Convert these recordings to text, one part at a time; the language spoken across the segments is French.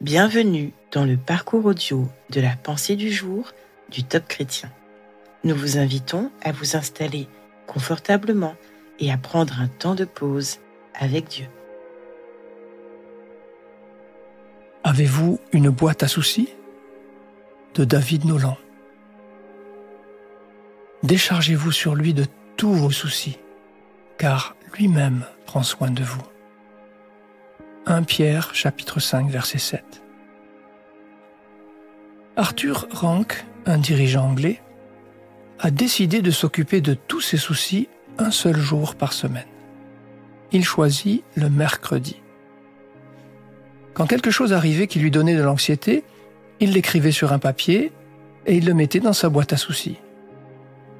Bienvenue dans le parcours audio de la pensée du jour du Top Chrétien. Nous vous invitons à vous installer confortablement et à prendre un temps de pause avec Dieu. Avez-vous une boîte à soucis ? De David Nolan. Déchargez-vous sur lui de tous vos soucis, car lui-même prend soin de vous. 1 Pierre, chapitre 5, verset 7. Arthur Rank, un dirigeant anglais, a décidé de s'occuper de tous ses soucis un seul jour par semaine. Il choisit le mercredi. Quand quelque chose arrivait qui lui donnait de l'anxiété, il l'écrivait sur un papier et il le mettait dans sa boîte à soucis.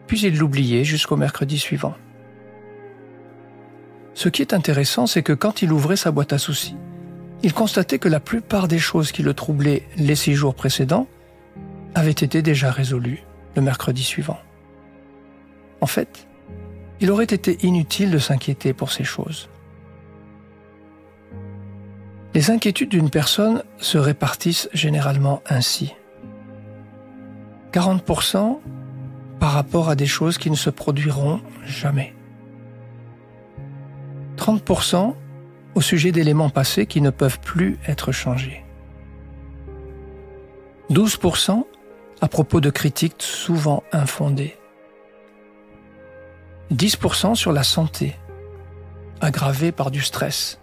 Puis il l'oubliait jusqu'au mercredi suivant. Ce qui est intéressant, c'est que quand il ouvrait sa boîte à soucis, il constatait que la plupart des choses qui le troublaient les 6 jours précédents avaient été déjà résolues le mercredi suivant. En fait, il aurait été inutile de s'inquiéter pour ces choses. Les inquiétudes d'une personne se répartissent généralement ainsi. 40% par rapport à des choses qui ne se produiront jamais. 30% au sujet d'éléments passés qui ne peuvent plus être changés. 12% à propos de critiques souvent infondées. 10% sur la santé, aggravée par du stress.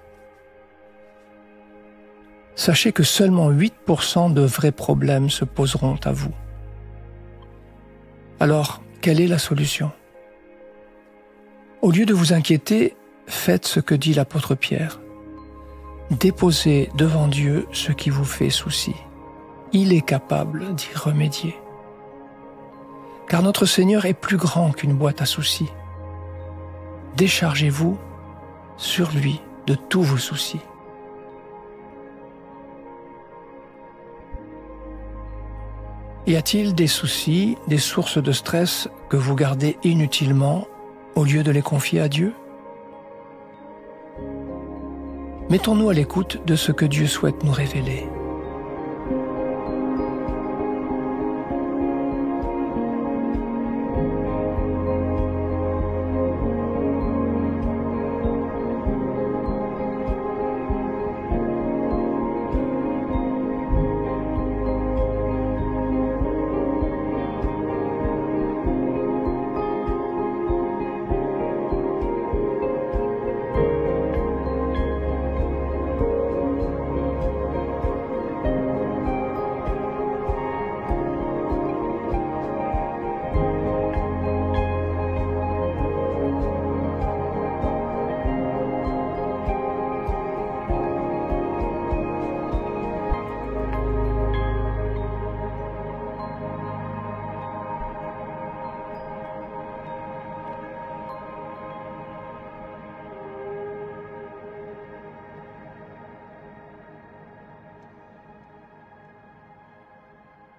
Sachez que seulement 8% de vrais problèmes se poseront à vous. Alors, quelle est la solution ? Au lieu de vous inquiéter, faites ce que dit l'apôtre Pierre. Déposez devant Dieu ce qui vous fait souci. Il est capable d'y remédier. Car notre Seigneur est plus grand qu'une boîte à soucis. Déchargez-vous sur lui de tous vos soucis. Y a-t-il des soucis, des sources de stress que vous gardez inutilement au lieu de les confier à Dieu ? Mettons-nous à l'écoute de ce que Dieu souhaite nous révéler.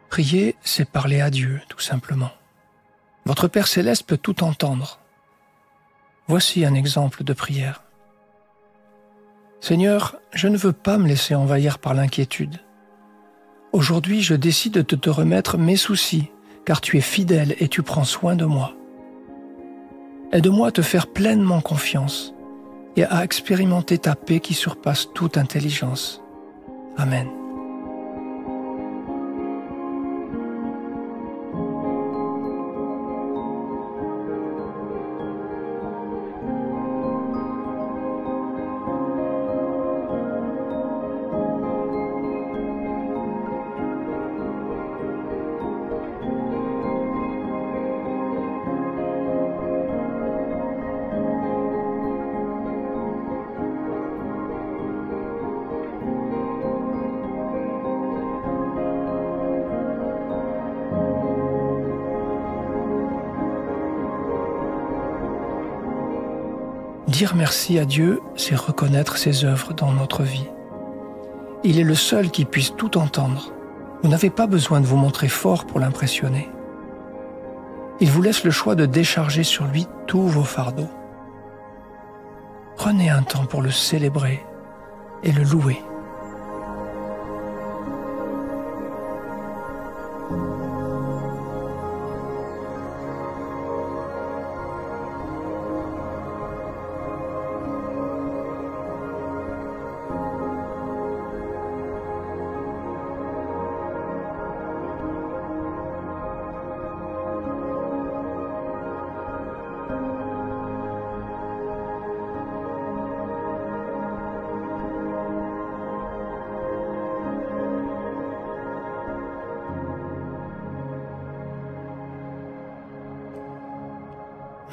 Prier, c'est parler à Dieu, tout simplement. Votre Père Céleste peut tout entendre. Voici un exemple de prière. Seigneur, je ne veux pas me laisser envahir par l'inquiétude. Aujourd'hui, je décide de te remettre mes soucis, car tu es fidèle et tu prends soin de moi. Aide-moi à te faire pleinement confiance et à expérimenter ta paix qui surpasse toute intelligence. Amen. Dire merci à Dieu, c'est reconnaître ses œuvres dans notre vie. Il est le seul qui puisse tout entendre. Vous n'avez pas besoin de vous montrer fort pour l'impressionner. Il vous laisse le choix de décharger sur lui tous vos fardeaux. Prenez un temps pour le célébrer et le louer.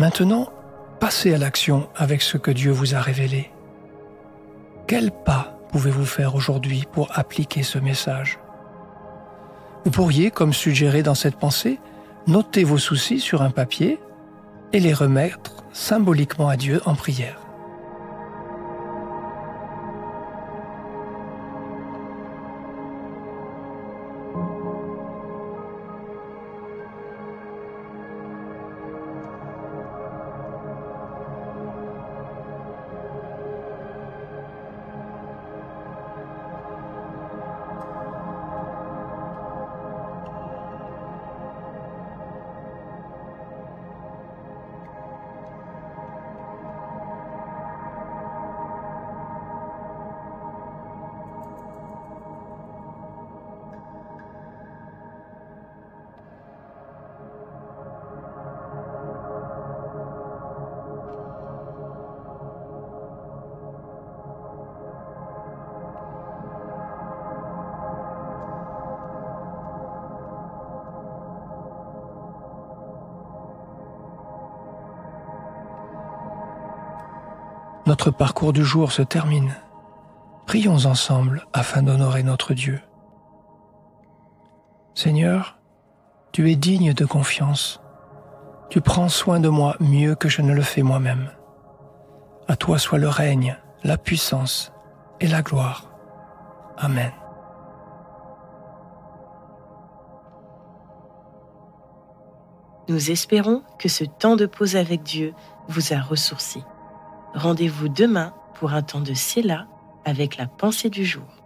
Maintenant, passez à l'action avec ce que Dieu vous a révélé. Quel pas pouvez-vous faire aujourd'hui pour appliquer ce message? Vous pourriez, comme suggéré dans cette pensée, noter vos soucis sur un papier et les remettre symboliquement à Dieu en prière. Notre parcours du jour se termine. Prions ensemble afin d'honorer notre Dieu. Seigneur, tu es digne de confiance. Tu prends soin de moi mieux que je ne le fais moi-même. À toi soit le règne, la puissance et la gloire. Amen. Nous espérons que ce temps de pause avec Dieu vous a ressourci. Rendez-vous demain pour un temps de Séla avec la pensée du jour.